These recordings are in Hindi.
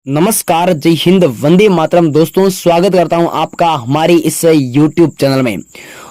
नमस्कार, जय हिंद, वंदे मातरम। दोस्तों, स्वागत करता हूं आपका हमारे इस YouTube चैनल में।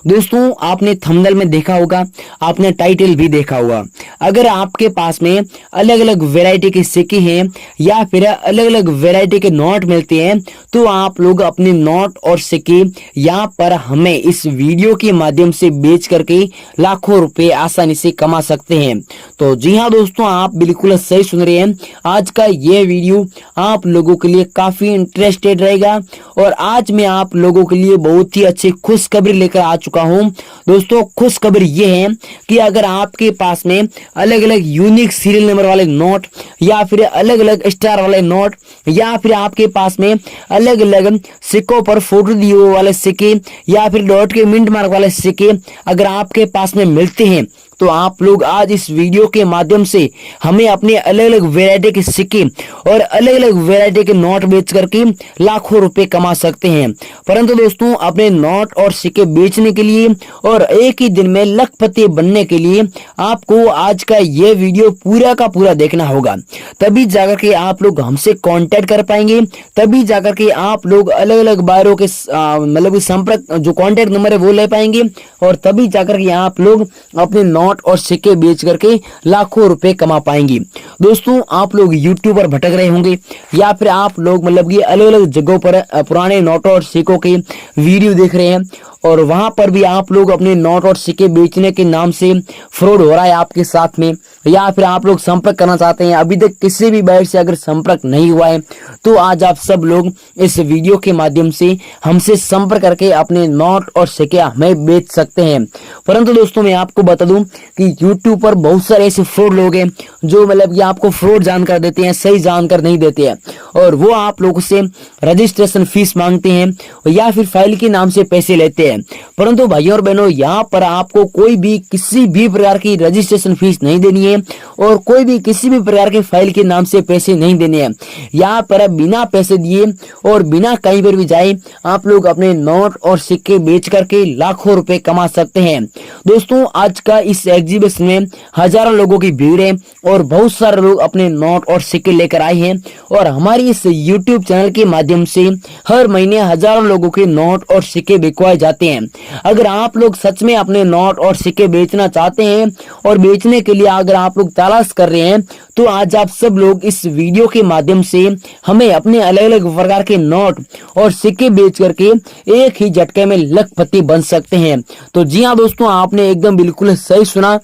दोस्तों, आपने थंबनेल में देखा होगा, आपने टाइटल भी देखा होगा। अगर आपके पास में अलग अलग वैरायटी के सिक्के हैं या फिर अलग अलग वैरायटी के नोट मिलते हैं, तो आप लोग अपने नोट और सिक्के यहाँ पर हमें इस वीडियो के माध्यम से बेच करके लाखों रुपए आसानी से कमा सकते हैं। तो जी हाँ दोस्तों, आप बिल्कुल सही सुन रहे हैं। आज का ये वीडियो आप लोगों के लिए काफी इंटरेस्टेड रहेगा और आज मैं आप लोगों के लिए बहुत ही अच्छी खुशखबरी लेकर आ चुका हूं। दोस्तों, खुशखबरी ये है कि अगर आपके पास में अलग अलग यूनिक सीरियल नंबर वाले नोट या फिर अलग अलग स्टार वाले नोट या फिर आपके पास में अलग अलग सिक्कों पर फोटो दिए हुए वाले सिक्के या फिर डॉट के मिंट मार्क वाले सिक्के अगर आपके पास में मिलते हैं, तो आप लोग आज इस वीडियो के माध्यम से हमें अपने अलग अलग वैरायटी के सिक्के और अलग अलग वैरायटी के नोट बेच करके लाखों रुपए कमा सकते हैं। परंतु दोस्तों, अपने नोट और सिक्के बेचने के लिए और एक ही दिन में लखपति बनने के लिए आपको आज का ये वीडियो पूरा का पूरा देखना होगा। तभी जाकर के आप लोग हमसे कांटेक्ट कर पाएंगे, तभी जाकर के आप लोग अलग अलग बायरों के मतलब संपर्क जो कांटेक्ट नंबर है वो ले पाएंगे और तभी जाकर के आप लोग अपने नोट और सिक्के बेच करके लाखों रुपए कमा पाएंगे। दोस्तों, आप लोग यूट्यूब पर भटक रहे होंगे या फिर आप लोग मतलब कि अलग अलग जगहों पर पुराने नोटों और सिक्कों के वीडियो देख रहे हैं और वहां पर भी आप लोग अपने नोट और सिक्के बेचने के नाम से फ्रॉड हो रहा है आपके साथ में, या फिर आप लोग संपर्क करना चाहते हैं, अभी तक किसी भी बाइट से अगर संपर्क नहीं हुआ है, तो आज आप सब लोग इस वीडियो के माध्यम से हमसे संपर्क करके अपने नोट और सिक्के हमें बेच सकते हैं। परंतु दोस्तों, मैं आपको बता दूं कि YouTube पर बहुत सारे ऐसे फ्रॉड लोग हैं जो मतलब कि आपको फ्रॉड जानकर देते हैं, सही जानकर नहीं देते हैं और वो आप लोगों से रजिस्ट्रेशन फीस मांगते हैं या फिर फाइल के नाम से पैसे लेते हैं। परंतु भाइयों और बहनों, यहाँ पर आपको कोई भी किसी भी प्रकार की रजिस्ट्रेशन फीस नहीं देनी है और कोई भी किसी भी प्रकार के फाइल के नाम से पैसे नहीं देने हैं। यहाँ पर बिना पैसे दिए और बिना कहीं पर भी जाए आप लोग अपने नोट और सिक्के बेच करके लाखों रुपए कमा सकते हैं। दोस्तों, आज का इस एग्जीबिशन में हजारों लोगों की भीड़ है और बहुत सारे लोग अपने नोट और सिक्के लेकर आए हैं और हमारी इस YouTube चैनल के माध्यम से हर महीने हजारों लोगों के नोट और सिक्के बिकवाए जाते हैं। अगर आप लोग सच में अपने नोट और सिक्के बेचना चाहते हैं और बेचने के लिए अगर आप लोग तलाश कर रहे हैं, तो आज आप सब लोग इस वीडियो के माध्यम से हमें अपने अलग अलग प्रकार के नोट और सिक्के बेच करके एक ही झटके में लखपति बन सकते हैं। तो जी हाँ दोस्तों, आपने एकदम बिल्कुल सही सुना।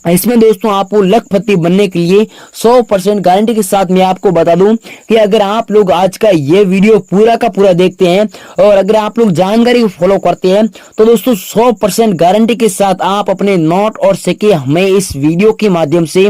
इसमें दोस्तों, आपको लखपति बनने के लिए 100% गारंटी के साथ मैं आपको बता दूं कि अगर आप लोग आज का ये वीडियो पूरा का पूरा देखते हैं और अगर आप लोग जानकारी को फॉलो करते हैं, तो दोस्तों 100% गारंटी के साथ आप अपने नोट और सिक्के हमें इस वीडियो के माध्यम से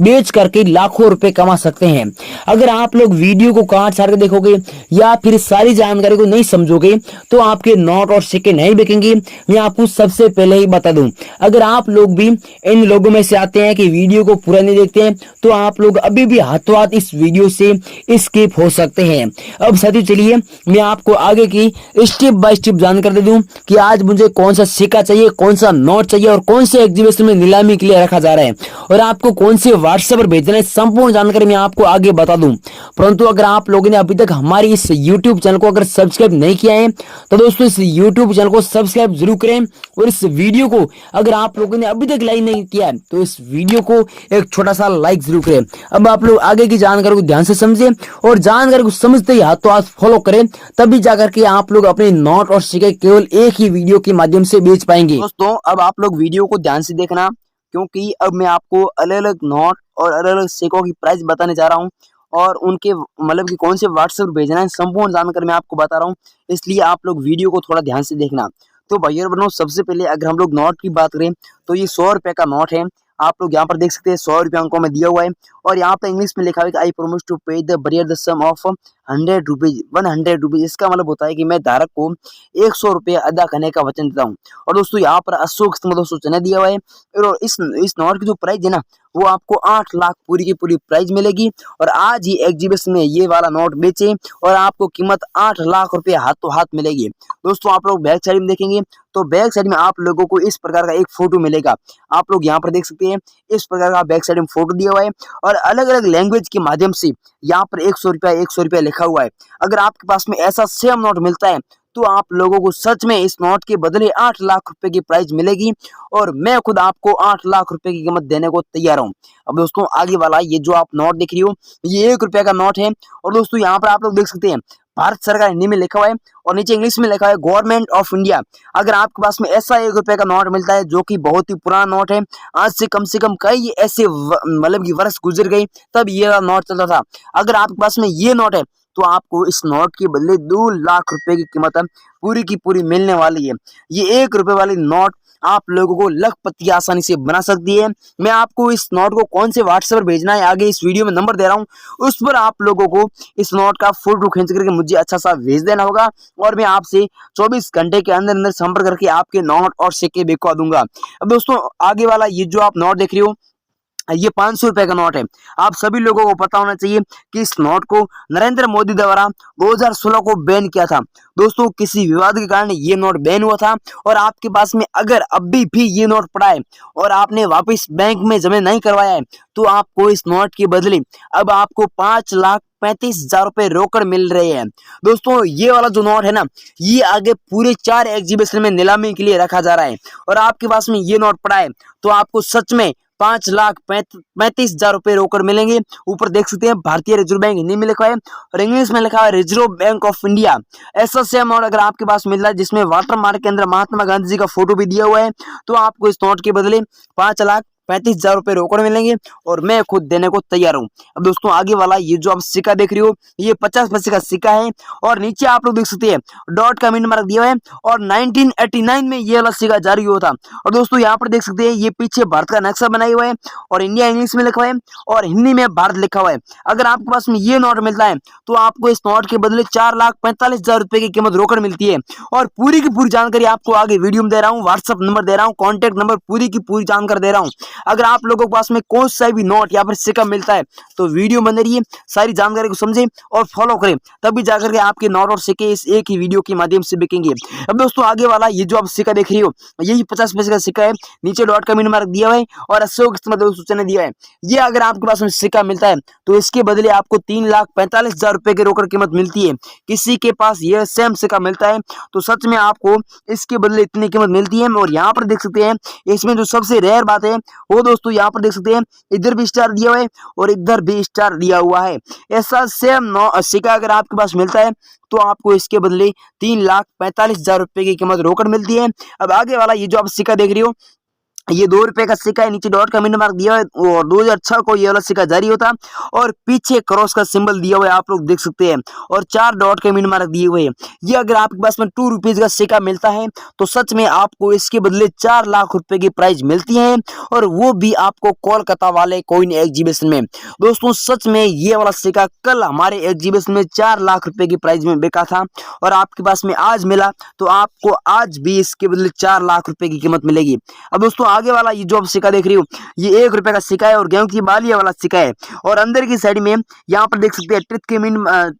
बेच करके लाखों रुपए कमा सकते हैं। अगर आप लोग वीडियो को काट छाट के देखोगे या फिर सारी जानकारी को नहीं समझोगे, तो आपके नोट और सिक्के नहीं बिकेंगे। मैं आपको सबसे पहले ही बता दूं, अगर आप लोग भी इन लोगों में से आते हैं कि वीडियो को पूरा नहीं देखते हैं, तो आप लोग अभी भी हाथों हाथ इस वीडियो से स्किप हो सकते हैं। अब साथियों, चलिए मैं आपको आगे की स्टेप बाय स्टेप जानकारी दे दूं कि आज मुझे कौन सा सिक्का चाहिए, कौन सा नोट चाहिए और कौन से एग्जीबिशन में नीलामी के लिए रखा जा रहा है और आपको कौन से व्हाट्सएप पर भेजना है, संपूर्ण जानकारी मैं आपको आगे बता दूं। परंतु अगर आप लोगों ने अभी तक हमारी इस YouTube चैनल को अगर सब्सक्राइब नहीं किया है, तो दोस्तों इस YouTube चैनल को सब्सक्राइब जरूर करें और इस वीडियो को अगर आप लोगों ने अभी तक लाइक नहीं किया है, तो इस वीडियो को एक छोटा सा लाइक जरूर करें। अब आप लोग आगे की जानकारी को ध्यान से समझें और जानकारी को समझते ही हाथों हाथ फॉलो करें, तभी जाकर के आप लोग अपने नोट और सिक्के केवल एक ही वीडियो के माध्यम से बेच पाएंगे। दोस्तों, अब आप लोग वीडियो को ध्यान से देखना, क्योंकि अब मैं आपको अलग अलग नोट और अलग अलग सिक्कों की प्राइस बताने जा रहा हूँ और उनके मतलब कि कौन से व्हाट्सएप पर भेजना है, संपूर्ण जानकारी मैं आपको बता रहा हूँ। इसलिए आप लोग वीडियो को थोड़ा ध्यान से देखना। तो भाइयों और बहनों, सबसे पहले अगर हम लोग नोट की बात करें, तो ये 100 रुपए का नोट है। आप लोग यहाँ पर देख सकते हैं 100 रुपये अंकों में दिया हुआ है और यहाँ पर इंग्लिश में लिखा हुआ है कि I promise to pay the bearer the sum of 100 rupees 100 rupees. इसका मतलब होता है कि मैं धारक को 100 रुपये अदा करने का वचन देता हूँ। और दोस्तों यहाँ पर अशोक स्तंभ दोस्तों चिन्ह दिया हुआ है और इस नोट की जो प्राइस है ना वो आपको 8 लाख पूरी की पूरी प्राइस मिलेगी। और आज ही एग्जीबिशन में ये वाला नोट बेचे और आपको कीमत 8 लाख रुपए हाथों हाथ मिलेगी। दोस्तों आप लोग बैक साइड में देखेंगे तो बैक साइड में आप लोगों को इस प्रकार का एक फोटो मिलेगा। आप लोग यहाँ पर देख सकते हैं इस प्रकार का बैक साइड में फोटो दिया हुआ है और अलग अलग लैंग्वेज के माध्यम से यहाँ पर 100 रुपया लिखा हुआ है। अगर आपके पास में ऐसा सेम नोट मिलता है तो आप लोगों को सच में इस नोट के बदले 8 लाख रुपए की प्राइस मिलेगी और मैं खुद आपको 8 लाख रुपए की कीमत देने को तैयार हूँ। अब दोस्तों आगे वाला ये जो आप नोट देख रही हो ये 1 रुपया का नोट है और दोस्तों यहाँ पर आप लोग देख सकते हैं भारत सरकार हिंदी में लिखा हुआ है और नीचे इंग्लिश में लिखा है गवर्नमेंट ऑफ इंडिया। अगर आपके पास में ऐसा 1 रुपये का नोट मिलता है जो कि बहुत ही पुराना नोट है, आज से कम कई ऐसे मतलब की वर्ष गुजर गई तब ये नोट चलता था। अगर आपके पास में ये नोट है तो आपको इस नोट के बदले 2 लाख रुपए की कीमत पूरी की पूरी मिलने वाली है। ये 1 रुपये वाली नोट आप लोगों को लखपति आसानी से बना सकती है। मैं आपको इस नोट को कौन से व्हाट्सएप पर भेजना है आगे इस वीडियो में नंबर दे रहा हूँ, उस पर आप लोगों को इस नोट का फोटो खींच करके मुझे अच्छा सा भेज देना होगा और मैं आपसे 24 घंटे के अंदर अंदर संपर्क करके आपके नोट और सिक्के भिजवा दूंगा। अब दोस्तों आगे वाला ये जो आप नोट देख रहे हो ये 500 रुपए का नोट है। आप सभी लोगों को पता होना चाहिए कि इस नोट को नरेंद्र मोदी द्वारा 2016 को बैन किया था। दोस्तों किसी विवाद के कारण ये नोट बैन हुआ था और आपके पास में अगर अभी भी ये नोट पड़ा है और आपने वापस बैंक में जमा नहीं करवाया है तो आपको इस नोट के बदले अब आपको 5,35,000 रुपए रोकड़ मिल रहे हैं। दोस्तों ये वाला जो नोट है ना ये आगे पूरे 4 एग्जीबिशन में नीलामी के लिए रखा जा रहा है और आपके पास में ये नोट पड़ा है तो आपको सच में 5,35,000 रुपए रोकड़ मिलेंगे। ऊपर देख सकते हैं भारतीय रिजर्व बैंक हिंदी में लिखा है और इंग्लिश में लिखा है रिजर्व बैंक ऑफ इंडिया। ऐसा सेम नोट अगर आपके पास मिल रहा है जिसमें वाटर मार्क के अंदर महात्मा गांधी जी का फोटो भी दिया हुआ है तो आपको इस नोट के बदले 5,35,000 रुपए रोकड़ मिलेंगे और मैं खुद देने को तैयार हूँ। अब दोस्तों आगे वाला ये जो आप सिक्का देख रहे हो ये 50 पैसे का सिक्का है और नीचे आप लोग देख सकते हैं डॉट का मिनट मार्क दिया हुआ है और 1989 में ये वाला सिक्का जारी हुआ था। और दोस्तों यहाँ पर देख सकते हैं ये पीछे भारत का नक्शा बनाया हुआ है और इंडिया इंग्लिश में लिखा हुआ है और हिंदी में भारत लिखा हुआ है। अगर आपके पास में ये नोट मिलता है तो आपको इस नोट के बदले 4,45,000 रुपए की कीमत रोकड़ मिलती है और पूरी की पूरी जानकारी आपको आगे वीडियो में दे रहा हूँ, व्हाट्सएप नंबर दे रहा हूँ, कॉन्टैक्ट नंबर पूरी की पूरी जानकारी दे रहा हूँ। अगर आप लोगों के पास में कौन सा भी नोट या फिर सिक्का मिलता है तो वीडियो बने रहिए, सारी जानकारी को समझें और फॉलो करें, तभी जाकर के आपके नोट और सिक्के इस एक ही वीडियो के माध्यम से बिकेंगे। अब दोस्तों आगे वाला ये जो आप सिक्का देख रही हो यही 50 पैसे का सिक्का है, नीचे डॉट का मिनट मार्क दिया हुआ है और अशोक स्तंभ सूचना दिया है। ये अगर आपके पास में सिक्का मिलता है तो इसके बदले आपको 3,45,000 रुपए की रोकड़ कीमत मिलती है। किसी के पास यह सेम सिक्का मिलता है तो सच में आपको इसके बदले इतनी कीमत मिलती है। और यहाँ पर देख सकते हैं इसमें जो सबसे रेयर बात है वो दोस्तों यहाँ पर देख सकते हैं इधर भी स्टार दिया हुआ है और इधर भी स्टार दिया हुआ है। ऐसा सेम सिक्का अगर आपके पास मिलता है तो आपको इसके बदले 3,45,000 रुपए की कीमत रोकड़ मिलती है। अब आगे वाला ये जो आप सिक्का देख रही हो ये 2 रुपए का सिक्का है, नीचे डॉट का मिनट मार्क दिया है और 2006 को ये वाला सिक्का जारी होता और पीछे क्रॉस का सिंबल दिया हुआ है आप लोग देख सकते हैं और 4 डॉट के मिनट मार्क दिए हुए हैं। ये अगर आपके पास में 2 रुपीज का सिक्का मिलता है तो सच में आपको इसके बदले 4 लाख रुपए की प्राइज मिलती है और वो भी आपको कोलकाता वाले कॉइन एग्जीबिशन में। दोस्तों सच में ये वाला सिक्का कल हमारे एग्जीबिशन में 4 लाख रुपए की प्राइज में बिका था और आपके पास में आज मिला तो आपको आज भी इसके बदले 4 लाख रुपए की कीमत मिलेगी। अब दोस्तों आगे वाला ये जो आप सिक्का देख रही हो ये 1 रुपए का सिक्का है और गेहूं की बालिया वाला सिक्का है और अंदर की साइड में यहाँ पर देख सकते हैं ट्रिथ के मिन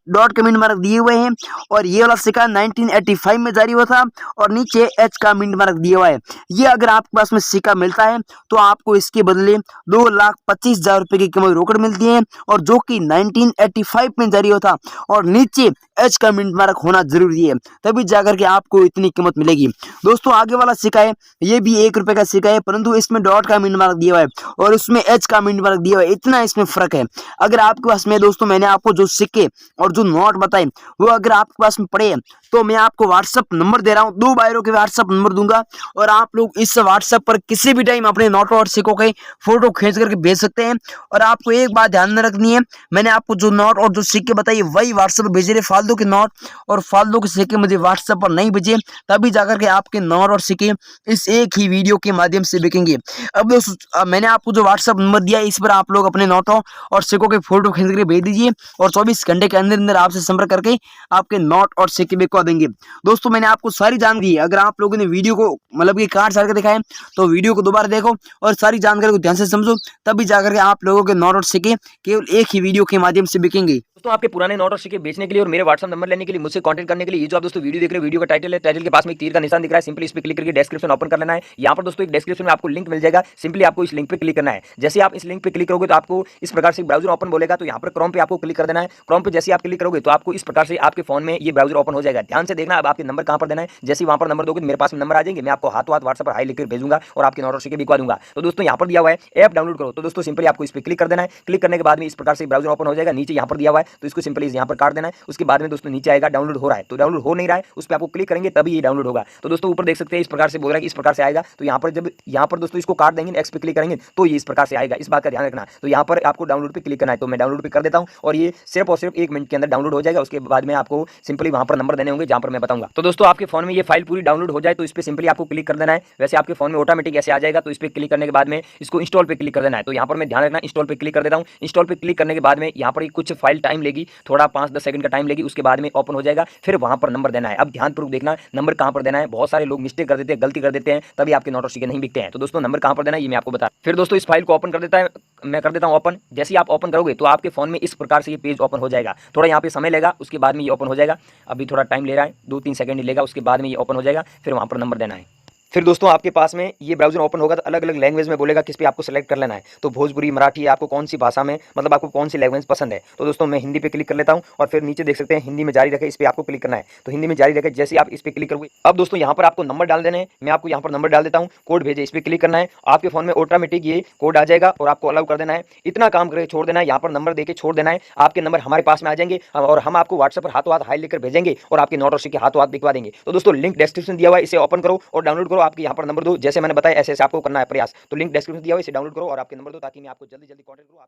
डॉट के मिन मार्क दिए हुए हैं और ये वाला सिक्का 1985 में जारी हुआ था और नीचे एच का मिन मार्क दिया हुआ है। ये अगर आपके पास में सिक्का मिलता है तो आपको इसके बदले 2,25,000 रुपए की कीमत रोकड़ मिलती है और जो कि 1985 में जारी हुआ था और नीचे एच का मिनट मार्क होना जरूरी है तभी जाकर के आपको इतनी कीमत मिलेगी। दोस्तों आगे वाला सिक्का है ये भी 1 रुपए का सिक्का है परंतु इसमें डॉट का मिनट मार्क दिया हुआ है और उसमें एच का मिनट मार्क दिया हुआ है, इतना इसमें फर्क है। अगर आपके पास में दोस्तों मैंने आपको जो सिक्के और जो नोट बताए वो अगर आपके पास में पड़े हैं तो मैं आपको व्हाट्सएप नंबर दे रहा हूँ, 2 बायरों के व्हाट्सएप नंबर दूंगा और आप लोग इस व्हाट्सएप पर किसी भी टाइम अपने नोट और सिक्कों के फोटो खींच करके भेज सकते हैं। और आपको एक बात ध्यान में रखनी है, मैंने आपको जो नोट और जो सिक्के बताइए वही व्हाट्सएप पर भेज रहे, फालतू फालतू के नोट और फालतू के सिक्के मुझे व्हाट्सएप पर नहीं भेजिए, तभी जाकर के आपके नोट और सिक्के इस एक ही वीडियो के माध्यम से बिकेंगे। अब दोस्तों मैंने आपको जो व्हाट्सएप नंबर दिया है, इस पर आप लोग अपने नोटों और सिक्कों के फोटो खींच कर भेज दीजिए और 24 घंटे के अंदर अंदर आपसे संपर्क करके आपके नोट और सिक्के बिकवा देंगे। दोस्तों मैंने आपको सारी जानकारी दी। अगर आप लोगों ने वीडियो को मतलब कि काट साट के दिखाए तो वीडियो को दोबारा देखो और सारी जानकारी को ध्यान से समझो, तभी जाकर के आप लोगों के नोट और सिक्के केवल एक ही वीडियो के माध्यम से बिकेंगे। दोस्तों आपके पुराने नोट और सिक्के बेचने के लिए और मेरे व्हाट्सएप नंबर लेने के लिए मुझसे कांटेक्ट करने के लिए ये जो आप दोस्तों वीडियो देख रहे हो, वीडियो का टाइटल है, टाइटल के पास में एक तीर का निशान दिख रहा है, सिंपली इस पे क्लिक करके डिस्क्रिप्शन ओपन कर लेना है। यहाँ पर दोस्तों एक डिस्क्रिप्शन में आपको लिंक मिल जाएगा, सिंपली आपको इस लिंक पे क्लिक करना है। जैसे आप इस लिंक पे क्लिक करोगे तो आपको इस प्रकार से ब्राउजर ओपन बोलेगा, तो यहाँ पर क्रोम पे आपको क्लिक कर देना है। क्रोम पे जैसे आप क्लिक करोगे तो आपको इस प्रकार से आपके फोन में ये ब्राउजर ओपन हो जाएगा। ध्यान से देखना, अब आपके नंबर कहाँ पर देना है। जैसे वहाँ पर नंबर दोगे मेरे पास में नंबर आ जाएंगे, मैं आपको हाथों हाथ व्हाट्सएप पर हाई लिखकर भेजूंगा और आपके नोट और सिक्के बिकवा दूंगा। तो दोस्तों यहाँ पर दिया हुआ है ऐप डाउनलोड करो, तो दोस्तों सिंपली आपको इस पर क्लिक कर देना है। क्लिक करने के बाद में इस प्रकार से ब्राउजर ओपन हो जाएगा। नीचे यहाँ पर दिया हुआ है तो इसको सिंपली यहाँ पर काट देना है। उसके बाद में दोस्तों नीचे आएगा डाउनलोड हो रहा है, तो डाउनलोड हो नहीं रहा है, उस पर आपको क्लिक करेंगे तभी ये डाउनलोड होगा। तो दोस्तों ऊपर देख सकते हैं इस प्रकार से बोल रहा है कि इस प्रकार से आएगा। तो यहाँ पर जब यहाँ पर दोस्तों इसको काट देंगे, एक्स पे क्लिक करेंगे तो ये इस प्रकार से आएगा, इस बात का ध्यान रखना। तो यहाँ पर आपको डाउनलोड पे क्लिक करना है, तो मैं डाउनलोड पे कर देता हूँ और ये सिर्फ और सिर्फ 1 मिनट के अंदर डाउनलोड हो जाएगा। उसके बाद में आपको सिंपली वहाँ पर नंबर देने होंगे जहाँ पर मैं बताऊंगा। तो दोस्तों आपके फोन में ये फाइल पूरी डाउनलोड हो जाए तो इस पर सिंपली आपको क्लिक कर देना है। वैसे आपके फोन में ऑटोमेटिक ऐसे आ जाएगा, तो इस पर क्लिक करने के बाद में इसको इंस्टॉल पे क्लिक कर देना है। तो यहाँ पर मैं ध्यान रखना, इंस्टॉल पे क्लिक कर देता हूँ। इंस्टॉल पे क्लिक करने के बाद में यहाँ पर कुछ फाइल टाइम लेगी, थोड़ा 5-10 सेकंड का टाइम लेगी, उसके बाद में ओपन हो जाएगा। फिर वहाँ पर नंबर देना है। अब ध्यानपूर्वक देखना नंबर कहाँ पर देना है। बहुत सारे लोग मिस्टेक कर देते हैं, गलती कर देते हैं, तभी आपके नोट और सिक्के नहीं बिकते हैं। तो दोस्तों नंबर कहाँ पर देना है ये मैं आपको बता। फिर दोस्तों इस फाइल को ओपन कर देता है, मैं कर देता हूँ ओपन। जैसे ही आप ओपन करोगे तो आपके फोन में इस प्रकार से ये पेज ओपन हो जाएगा। थोड़ा यहाँ पे समय लेगा, उसके बाद में ये ओपन हो जाएगा। अभी थोड़ा टाइम ले रहा है, 2-3 सेकंड ही लेगा, उसके बाद में ये ओपन हो जाएगा। फिर वहाँ पर नंबर देना है। फिर दोस्तों आपके पास में ये ब्राउजर ओपन होगा तो अलग अलग लैंग्वेज में बोलेगा किस पे आपको सेलेक्ट कर लेना है। तो भोजपुरी, मराठी, आपको कौन सी भाषा में मतलब आपको कौन सी लैंग्वेज पसंद है। तो दोस्तों मैं हिंदी पे क्लिक कर लेता हूँ और फिर नीचे देख सकते हैं हिंदी में जारी रखे, इस पर आपको क्लिक करना है। तो हिंदी में जारी रखे जैसे आप इस पर क्लिक करोगे, अब दोस्तों यहाँ पर आपको नंबर डाल देने हैं। मैं आपको यहाँ पर नंबर डाल देता हूँ, कोड भेजे, इस पर क्लिक करना है। आपके फोन में ऑटोमेटिक ये कोड आ जाएगा और आपको अलाउ कर देना है। इतना काम करके छोड़ देना है, यहाँ पर नंबर देके छोड़ देना है। आपके नंबर हमारे पास में आ जाएंगे और हम आपको व्हाट्सएप पर हाथों हाथ हाई लेकर भेजेंगे और आपके नोट और सिक्के हाथों हाथ बिकवा देंगे। तो दोस्तों लिंक डिस्क्रिप्शन दिया हुआ है, इसे ओपन करो और डाउनलोड करो। आपके यहाँ पर नंबर दो, जैसे मैंने बताया ऐसे ऐसे आपको करना है प्रयास। तो लिंक डिस्क्रिप्शन दिया हुआ है, इसे डाउनलोड करो और आपके नंबर दो ताकि मैं आपको जल्दी जल्दी कॉन्टैक्ट करूँ।